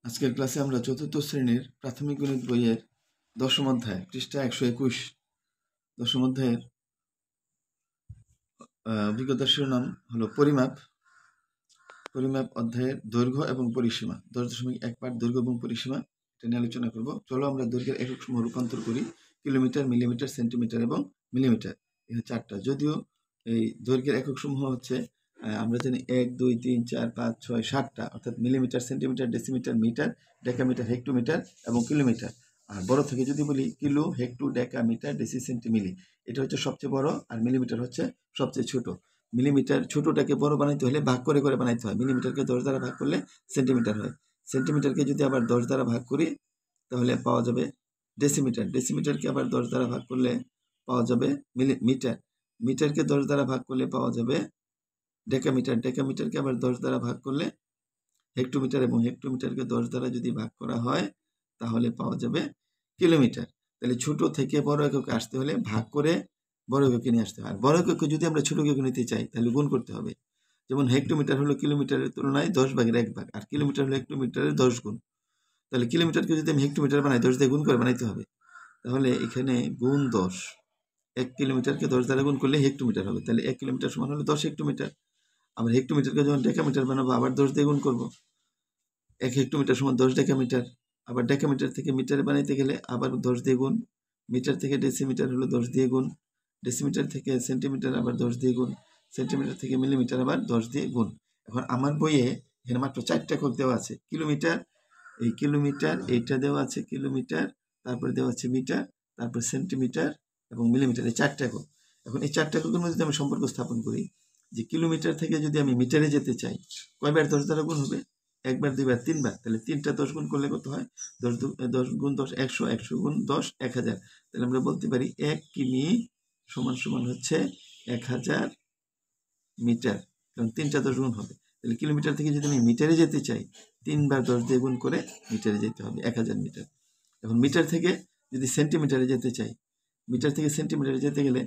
আজকের ক্লাসে আমরা চতুর্থ শ্রেণীর প্রাথমিক গণিত বইয়ের দশম অধ্যায় পৃষ্ঠা 121 দশম অধ্যায়ের অভিজ্ঞতার শিরোনাম হলো পরিমাপ অধ্যায়ের দৈর্ঘ্য এবং পরিসীমা 10.1 পাঠ দৈর্ঘ্য এবং পরিসীমা এটা নিয়ে আলোচনা করব। চলো আমরা দৈর্ঘ্যের একক সমূহ রূপান্তর করি কিলোমিটার, মিলিমিটার, সেন্টিমিটার এবং মিলিমিটার। এখানে চারটা, যদিও এই দৈর্ঘ্যের একক সমূহ হচ্ছে আমরা জানি 1, 2, 3, 4, 5, 6, 7টা, অর্থাৎ millimetre, centimetre, decimetre, metre, decametre, hectometre এবং কিলোমিটার। আর বড় থেকে যদি বলি kilo, hecto, deca, metre, deci, centi, milli, এটা হচ্ছে সবচেয়ে বড় আর মিলিমিটার হচ্ছে সবচেয়ে ছোট। মিলিমিটার ছোটটাকে বড় বানাইতে হলে ভাগ করে করে বানাইতে হয়। মিলিমিটারকে 10 দ্বারা ভাগ করলে সেন্টিমিটার হয়। সেন্টিমিটারকে যদি আবার 10 দ্বারা ভাগ করি তাহলে পাওয়া যাবে ডেসিমিটার। ডেসিমিটারকে আবার 10 দ্বারা ভাগ করলে পাওয়া যাবে মিটার। মিটারকে 10 দ্বারা ভাগ করলে পাওয়া যাবে ডেকামিটার। ডেকামিটারকে আবার 10 দ্বারা ভাগ করলে হেক্টোমিটার, এবং হেক্টোমিটারকে 10 দ্বারা যদি ভাগ করা হয় তাহলে পাওয়া যাবে কিলোমিটার। তাহলে ছোট থেকে বড় এককে আসতে হলে ভাগ করে বড় এককে নিয়ে আসতে হয়। আর বড় এককে যদি আমরা ছোট এককে নিতে চাই তাহলে গুণ করতে হবে। যেমন হেক্টোমিটার হলো কিলোমিটারের তুলনায় 10 ভাগের 1 ভাগ, আর কিলোমিটার হলো হেক্টোমিটারের 10 গুণ। তাহলে কিলোমিটারকে যদি আমি হেক্টোমিটার বানাই 10 দিয়ে গুণ করে বানাইতে হবে। তাহলে এখানে গুণ 10, 1 কিলোমিটারকে 10 দ্বারা গুণ করলে হেক্টোমিটার হবে। তাহলে 1 কিলোমিটার সমান হলো 10 হেক্টোমিটার। আবার হেক্টোমিটারকে যখন ডেকামিটার বানাবো আবার 10 দিয়ে গুণ করবো। 1 হেক্টোমিটার সমান 10 ডেকামিটার। আবার ডেকামিটার থেকে মিটারে বানাইতে গেলে আবার 10 দিয়ে গুণ। মিটার থেকে ডেসিমিটার হলো 10 দিয়ে গুণ। ডেসিমিটার থেকে সেন্টিমিটার আবার 10 দিয়ে গুণ। সেন্টিমিটার থেকে মিলিমিটার আবার 10 দিয়ে গুণ। এখন আমার বইয়ে এখানে মাত্র 4টা একক দেওয়া আছে। কিলোমিটার, এই কিলোমিটার, এইটা দেওয়া আছে কিলোমিটার, তারপরে দেওয়া আছে মিটার, তারপর সেন্টিমিটার এবং মিলিমিটার, এই 4টা একক। এখন এই 4টা এককের মধ্যে যদি আমি সম্পর্ক স্থাপন করি যে কিলোমিটার থেকে যদি আমি মিটারে যেতে চাই কয়বার 10 দ্বারা গুণ হবে? 1 বার, 2 বার, 3 বার। তাহলে 3টা 10 গুণ করলে কত হয়? 10 গুণ 10 100, 100 গুণ 10 1000। তাহলে আমরা বলতে পারি 1 কিমি সমান সমান হচ্ছে 1000 মিটার, কারণ 3টা 10 গুণ হবে। তাহলে কিলোমিটার থেকে যদি আমি মিটারে যেতে চাই 3 বার 10 দিয়ে গুণ করে মিটারে যেতে হবে 1000 মিটার। এখন মিটার থেকে যদি সেন্টিমিটারে যেতে চাই, মিটার থেকে সেন্টিমিটারে যেতে গেলে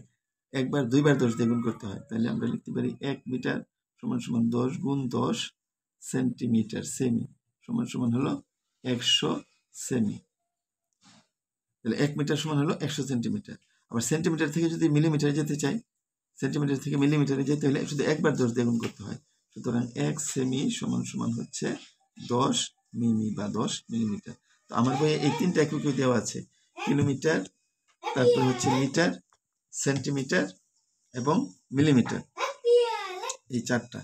1 বার 2 বার 10 দিয়ে গুণ করতে হয়। তাহলে আমরা লিখতে পারি 1 মিটার সমান সমান 10 গুণ 10 সেন্টিমিটার, সেমি, সমান সমান হলো 100 সেমি। তাহলে 1 মিটার সমান হলো 100 সেন্টিমিটার। আবার সেন্টিমিটার থেকে যদি মিলিমিটারে যেতে চাই, সেন্টিমিটার থেকে মিলিমিটারে যেতে হলে শুধু 1 বার 10 দিয়ে গুণ করতে হয়। সুতরাং 1 সেমি সমান সমান হচ্ছে 10 মিমি বা 10 মিলিমিটার। তো আমার বইয়ে এই 3টা এককে দেওয়া আছে, কিলোমিটার, তারপর হচ্ছে মিটার, সেন্টিমিটার এবং মিলিমিটার, এই 4টা।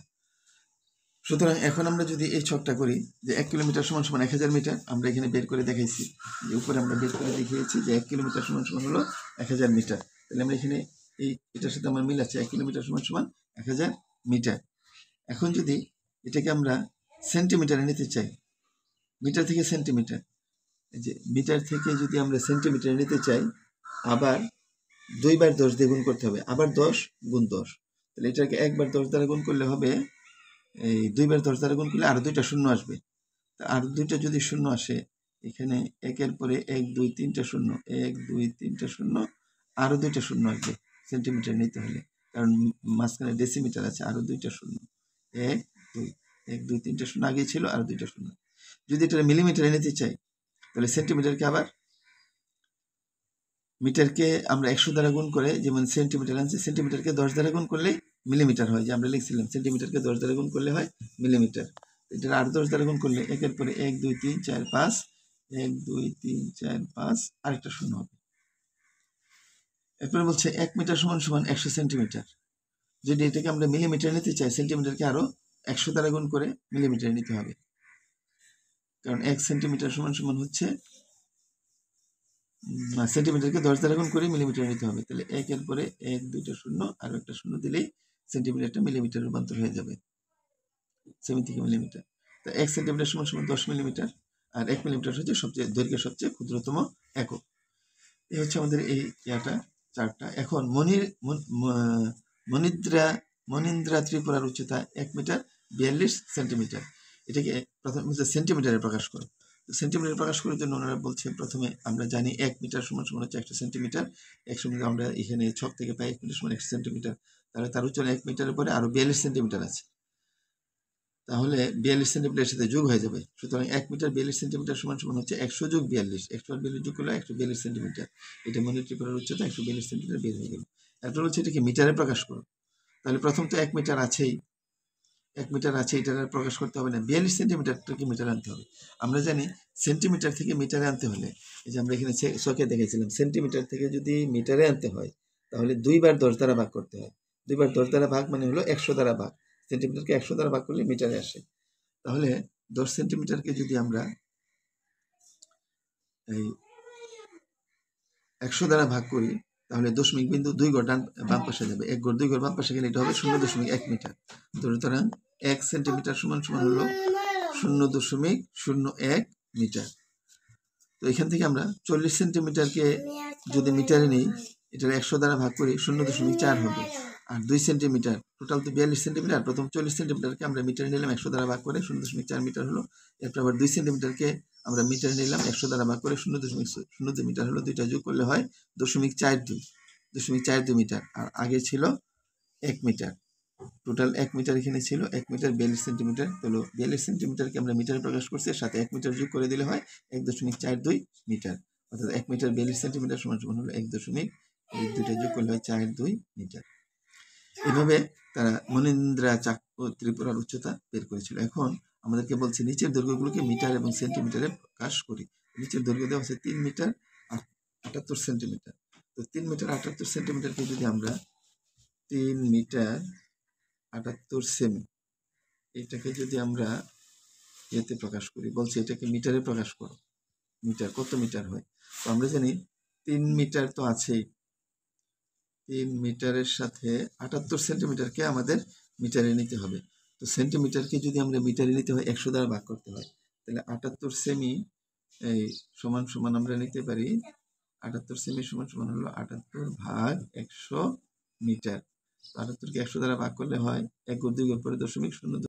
সুতরাং এখন আমরা যদি এই ছকটা করি যে 1 কিলোমিটার সমান সমান 1000 মিটার, আমরা এখানে বের করে দেখাইছি, যে উপরে আমরা বের করে দেখিয়েছি যে 1 কিলোমিটার সমান সমান হলো 1000 মিটার। তাহলে আমরা এখানে এটার সাথে আমার মিল আছে, 1 কিলোমিটার সমান সমান 1000 মিটার। এখন যদি এটাকে আমরা সেন্টিমিটারে নিতে চাই, মিটার থেকে সেন্টিমিটার, যে মিটার থেকে যদি আমরা সেন্টিমিটারে নিতে চাই আবার 2 বার 10 দিয়ে গুণ করতে হবে, আবার 10 গুণ 10। তাহলে এটাকে 1 বার 10 দ্বারা গুণ করলে হবে, এই 2 বার 10 দ্বারা গুণ করলে আরো 2টা শূন্য আসবে। আর 2টা যদি শূন্য আসে, এখানে 1-এর পরে 1, 2, 3টা শূন্য, 1, 2, 3টা শূন্য, আরো 2টা শূন্য আসবে সেন্টিমিটার নিতে হলে, কারণ মাঝখানে ডেসিমিটার আছে, আরো 2টা শূন্য, 1, 2, 1, 2, 3টা শূন্য আগেই ছিল, আরো 2টা শূন্য। যদি এটা মিলিমিটারে নিতে চাই তাহলে সেন্টিমিটারকে আবার, মিটারকে আমরা 100 দ্বারা গুণ করে যেমন সেন্টিমিটার আনছি, সেন্টিমিটারকে 10 দ্বারা গুণ করলে মিলিমিটার হয়, যে আমরা লিখছিলাম সেন্টিমিটারকে 10 দ্বারা গুণ করলে হয় মিলিমিটার। এটা আর 10 দ্বারা গুণ করলে 1-এর পরে 1, 2, 3, 4, 5, 1, 2, 3, 4, 5, আরেকটা শূন্য হবে। এরপরে বলছে 1 মিটার সমান সমান 100 সেন্টিমিটার। যদি এটাকে আমরা মিলিমিটার নিতে চাই, সেন্টিমিটারকে আরো 100 দ্বারা গুণ করে মিলিমিটার নিতে হবে, কারণ 1 সেন্টিমিটার সমান সমান হচ্ছে, সেন্টিমিটারকে 10 দ্বারা গুণ করে মিলিমিটার নিতে হবে। তাহলে 1-এর পরে 1, 2টা শূন্য, আর একটা শূন্য দিলেই সেন্টিমিটারটা মিলিমিটার রূপান্তর হয়ে যাবে, সেমি থেকে মিলিমিটার। তো 1 সেন্টিমিটার সমান সমান 10 মিলিমিটার, আর 1 মিলিমিটার হচ্ছে দৈর্ঘ্যের সবচেয়ে ক্ষুদ্রতম একক। এই হচ্ছে আমাদের এই ইয়াটা, 4টা। এখন মনিন্দ্রা ত্রিপুরার উচ্চতা 1 মিটার 42 সেন্টিমিটার। এটাকে প্রথমে সেন্টিমিটারে প্রকাশ করো। সেন্টিমিটার প্রকাশ করার জন্য ওনারা বলছে, প্রথমে আমরা জানি 1 মিটার সমান সমান হচ্ছে 100 সেন্টিমিটার। 100 মিটার আমরা এখানে ছক থেকে পাই 1 মিটার সমান 100 সেন্টিমিটার। তাহলে তার উচ্চতা 1 মিটারের পরে আরো 42 সেন্টিমিটার আছে। তাহলে 42 সেন্টিমিটারের সাথে যোগ হয়ে যাবে। সুতরাং 1 মিটার 42 সেন্টিমিটার সমান সমান হচ্ছে 100 যোগ 42। 100 আর 42 যোগ করলে 142 সেন্টিমিটার। এটা মনিটরি করার উচ্চতা 142 সেন্টিমিটার বের হয়ে গেল। এরপর হচ্ছে এটাকে মিটারে প্রকাশ করো। তাহলে প্রথম তো 1 মিটার আছেই, 1 মিটার আছে, এটা আর প্রকাশ করতে হবে না। 42 সেন্টিমিটারটাকে মিটারে আনতে হবে। আমরা জানি সেন্টিমিটার থেকে মিটারে আনতে হলে, এই যে আমরা এখানে ছকে দেখেছিলাম, সেন্টিমিটার থেকে যদি মিটারে আনতে হয় তাহলে 2 বার 10 দ্বারা ভাগ করতে হয়। 2 বার 10 দ্বারা ভাগ মানে হলো 100 দ্বারা ভাগ। সেন্টিমিটারকে 100 দ্বারা ভাগ করলে মিটারে আসে। তাহলে 10 সেন্টিমিটারকে যদি আমরা এই 100 দ্বারা ভাগ করি তাহলে দশমিক বিন্দু 2 ঘর বাম পাশে যাবে। 1 ঘর 2 ঘর বাম পাশে গেলে এটা হবে 0.1 মিটার। তো সুতরাং 1 সেন্টিমিটার সমান সমান হলো 0.01 মিটার। তো এখান থেকে আমরা 40 সেন্টিমিটারকে যদি মিটারে নিই, এটা 100 দ্বারা ভাগ করি 0.4 হবে। আর 2 সেন্টিমিটার, টোটাল তো 42 সেন্টিমিটার, প্রথম 40 সেন্টিমিটারকে আমরা মিটারে নিলাম 100 দ্বারা ভাগ করে 0.4 মিটার হলো। এরপর আবার 2 সেন্টিমিটারকে আমরা মিটারে নিলাম 100 দ্বারা ভাগ করে 0.02 মিটার হলো। দুইটা যোগ করলে হয় 0.42 মিটার। আর আগে ছিল 1 মিটার। টোটাল 1 মিটার এখানে ছিল, 1 মিটার 42 সেন্টিমিটার হলো। 42 সেন্টিমিটারকে আমরা মিটারে প্রকাশ করছি, সাথে 1 মিটার যোগ করে দিলে হয় 1.42 মিটার। অর্থাৎ 1 মিটার 42 সেন্টিমিটার সমান সমান হলো 2.2 যোগ করলে হয় 42 মিটার। এভাবে তারা মনীন্দ্রা চাকু ত্রিপুরার উচ্চতা বের করেছিল। এখন আমাদেরকে বলছে নিচের দৈর্ঘ্যগুলোকে মিটার এবং সেন্টিমিটারে প্রকাশ করি। নিচের দৈর্ঘ্য দেওয়া হচ্ছে 3 মিটার 78 সেন্টিমিটার। তো 3 মিটার 78 সেন্টিমিটারকে যদি আমরা 3 মিটার 78 সেমি, এটাকে যদি আমরা এতে প্রকাশ করি, বলছে এটাকে মিটারে প্রকাশ করো। মিটার কত মিটার হয়? তো আমরা জানি 3 মিটার তো আছেই, 3 মিটারের সাথে 78 সেন্টিমিটারকে আমাদের মিটারে নিতে হবে। তো সেন্টিমিটারকে যদি আমরা মিটারে নিতে হয় 100 দ্বারা ভাগ করতে হয়। তাহলে 78 সেমি এই সমান সমান আমরা নিতে পারি 78 সেমি সমান সমান হলো 78 ভাগ 100 মিটার। 78কে 100 দ্বারা ভাগ করলে হয় 1 ঘর 2 ঘর পরে 0.0